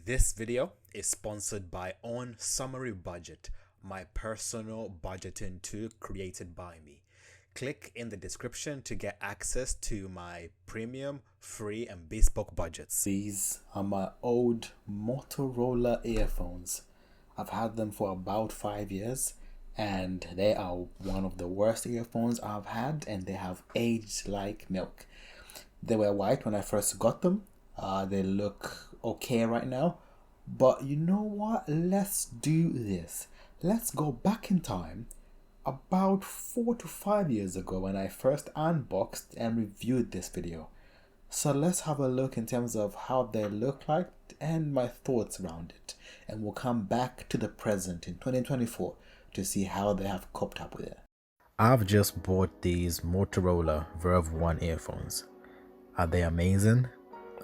This video is sponsored by On Summary Budget, my personal budgeting tool created by me. Click in the description to get access to my premium, free, and bespoke budgets. These are my old Motorola earphones. I've had them for about 5 years and they are one of the worst earphones I've had, and they have aged like milk. They were white when I first got them. They look okay right now. But you know what? Let's do this. Let's go back in time about 4 to 5 years ago when I first unboxed and reviewed this video. So let's have a look in terms of how they look like and my thoughts around it. And we'll come back to the present in 2024 to see how they have coped up with it. I've just bought these Motorola Verveones Earphones. Are they amazing?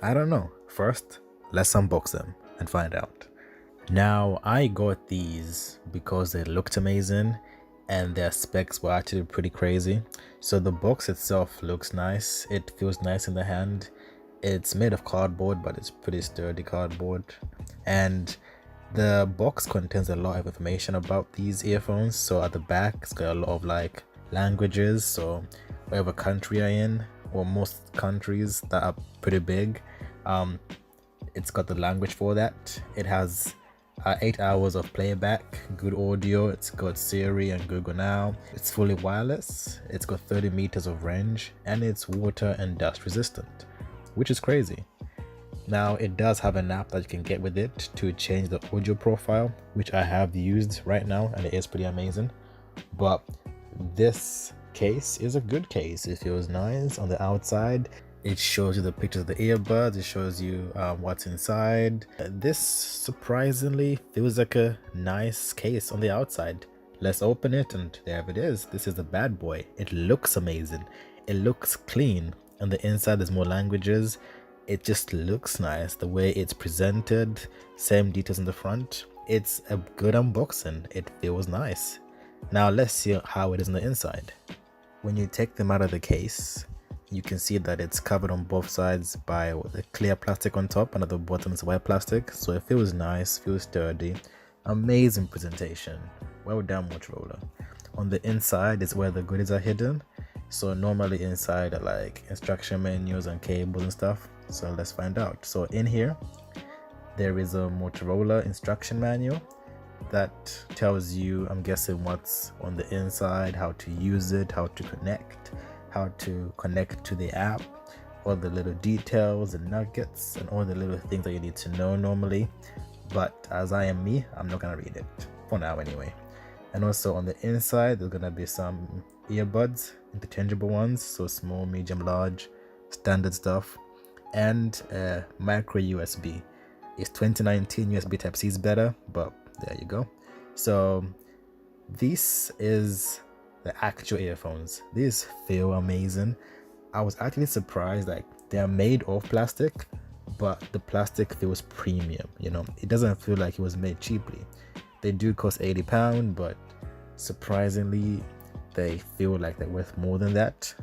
I don't know. First, let's unbox them and find out. Now, I got these because they looked amazing and their specs were actually pretty crazy. So the box itself looks nice. It feels nice in the hand. It's made of cardboard, but it's pretty sturdy cardboard. And the box contains a lot of information about these earphones. So at the back, it's got a lot of like languages. So whatever country you're in, or most countries that are pretty big, it's got the language for that. It has 8 hours of playback, good audio. It's got Siri and Google Now. It's fully wireless. It's got 30 meters of range, and it's water and dust resistant, which is crazy. Now, it does have an app that you can get with it to change the audio profile, which I have used right now, and it is pretty amazing. But this case is a good case. It feels nice on the outside. It shows you the pictures of the earbuds. It shows you what's inside. This surprisingly feels like a nice case on the outside. Let's open it, and there it is. This is the bad boy. It looks amazing. It looks clean. On the inside there's more languages. It just looks nice. The way it's presented, same details in the front. It's a good unboxing. It feels nice. Now let's see how it is on the inside. When you take them out of the case, you can see that it's covered on both sides by the clear plastic on top, and at the bottom is white plastic. So it feels nice, feels sturdy. Amazing presentation. Well done, Motorola. On the inside is where the goodies are hidden. So normally inside are like instruction menus and cables and stuff. So let's find out. So in here, there is a Motorola instruction manual that tells you, I'm guessing, what's on the inside, how to use it, how to connect to the app, all the little details and nuggets and all the little things that you need to know normally. But as I am me, I'm not gonna read it for now anyway. And also on the inside, there's gonna be some earbuds, interchangeable ones, so small, medium, large, standard stuff, and micro USB. It's 2019, USB Type-C is better, but there you go. So this is the actual earphones. These feel amazing. I was actually surprised, like they're made of plastic, but the plastic feels premium. You know, it doesn't feel like it was made cheaply. They do cost £80, but surprisingly they feel like they're worth more than that.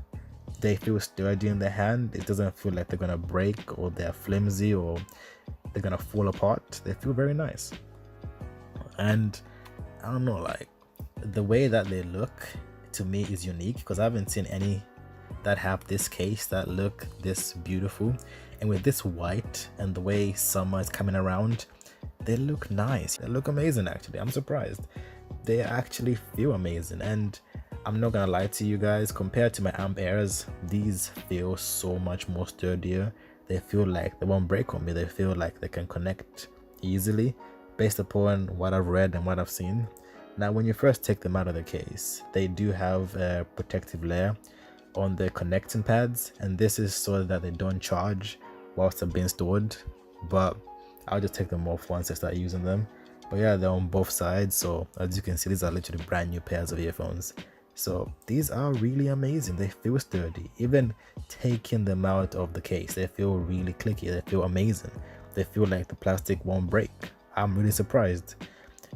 They feel sturdy in the hand. It doesn't feel like they're gonna break or they're flimsy or they're gonna fall apart. They feel very nice. And I don't know, like the way that they look to me is unique, because I haven't seen any that have this case that look this beautiful. And with this white and the way summer is coming around, they look nice. They look amazing actually. I'm surprised. They actually feel amazing. And I'm not gonna lie to you guys, compared to my Amp Airs, these feel so much more sturdier. They feel like they won't break on me. They feel like they can connect easily based upon what I've read and what I've seen. Now, when you first take them out of the case, they do have a protective layer on the connecting pads, and this is so that they don't charge whilst they're being stored. But I'll just take them off once I start using them. But yeah, they're on both sides, so as you can see, these are literally brand new pairs of earphones. So these are really amazing. They feel sturdy. Even taking them out of the case, they feel really clicky. They feel amazing. They feel like the plastic won't break. I'm really surprised.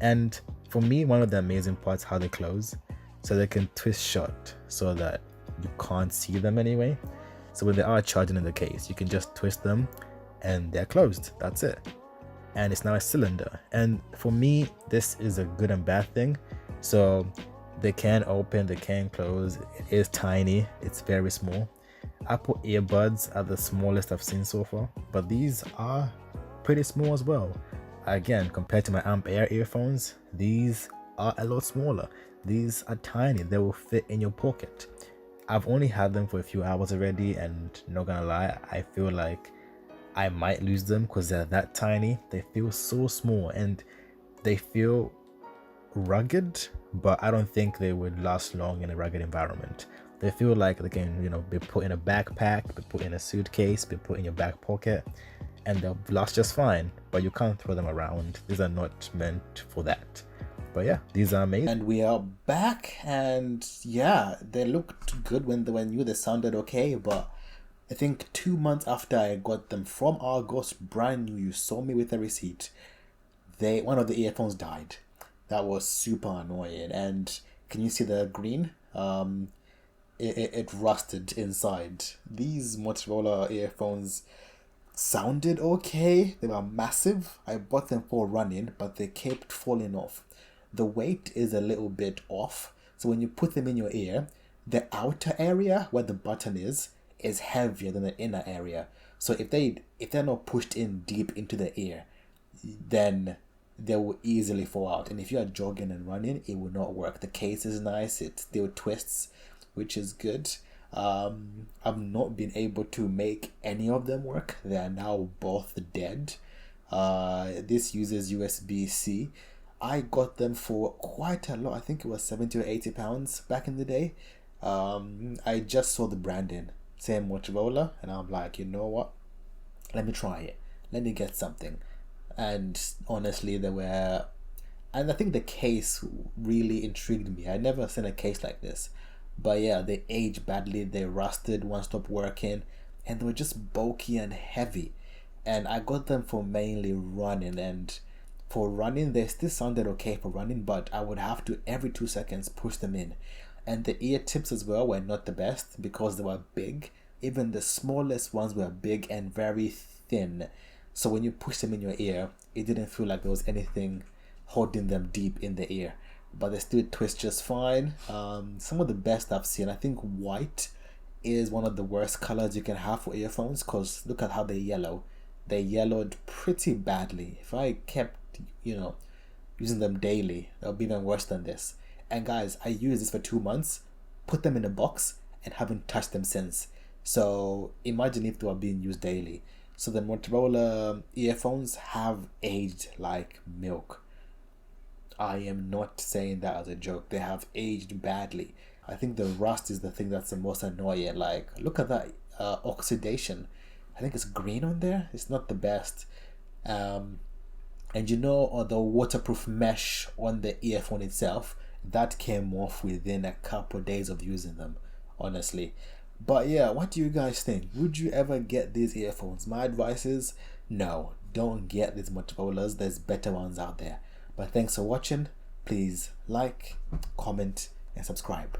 And for me, one of the amazing parts, how they close, so they can twist shut so that you can't see them anyway. So when they are charging in the case, you can just twist them and they're closed. That's it. and it's now a cylinder. And for me, this is a good and bad thing. So they can open, they can close. It is tiny, it's very small. Apple earbuds are the smallest I've seen so far, but these are pretty small as well. Again, compared to my Amp Air earphones, these are a lot smaller. These are tiny, they will fit in your pocket. I've only had them for a few hours already, and not gonna lie, I feel like I might lose them because they're that tiny. They feel so small and they feel rugged, but I don't think they would last long in a rugged environment. They feel like they can, be put in a backpack, be put in a suitcase, be put in your back pocket, and they'll last just fine, but you can't throw them around. These are not meant for that. But yeah, these are amazing. And we are back, and yeah, they looked good when they were new. They sounded okay, but I think 2 months after I got them from Argos, brand new, you saw me with a receipt, one of the earphones died. That was super annoying. And can you see the green? It rusted inside. These Motorola earphones sounded okay. They were massive. I bought them for running, but they kept falling off. The weight is a little bit off. So when you put them in your ear, the outer area where the button is heavier than the inner area. So if they're not pushed in deep into the ear, then they will easily fall out. And if you are jogging and running, it will not work. The case is nice. It still twists, which is good. I've not been able to make any of them work. They are now both dead. This uses USB-C. I got them for quite a lot. I think it was 70 or 80 pounds back in the day. I just saw the branding, same Motorola, and I'm like, you know what? Let me try it. Let me get something. And honestly, and I think the case really intrigued me. I'd never seen a case like this. But yeah, they aged badly, they rusted, one stopped working, and they were just bulky and heavy. And I got them for mainly running, and for running, they still sounded okay for running, but I would have to every 2 seconds push them in. And the ear tips as well were not the best because they were big. Even the smallest ones were big and very thin. So when you push them in your ear, it didn't feel like there was anything holding them deep in the ear. But they still twist just fine. Some of the best I've seen, I think white is one of the worst colors you can have for earphones, because look at how they yellow. They yellowed pretty badly. If I kept, using them daily, that would be even worse than this. And guys, I used this for 2 months, put them in a box, and haven't touched them since. So imagine if they were being used daily. So the Motorola earphones have aged like milk. I am not saying that as a joke. They have aged badly. I think the rust is the thing that's the most annoying. Like, look at that oxidation. I think it's green on there. It's not the best. And the waterproof mesh on the earphone itself, that came off within a couple of days of using them, honestly. But yeah, what do you guys think? Would you ever get these earphones? My advice is no, don't get these Motorola's. There's better ones out there. But thanks for watching. Please like, comment, and subscribe.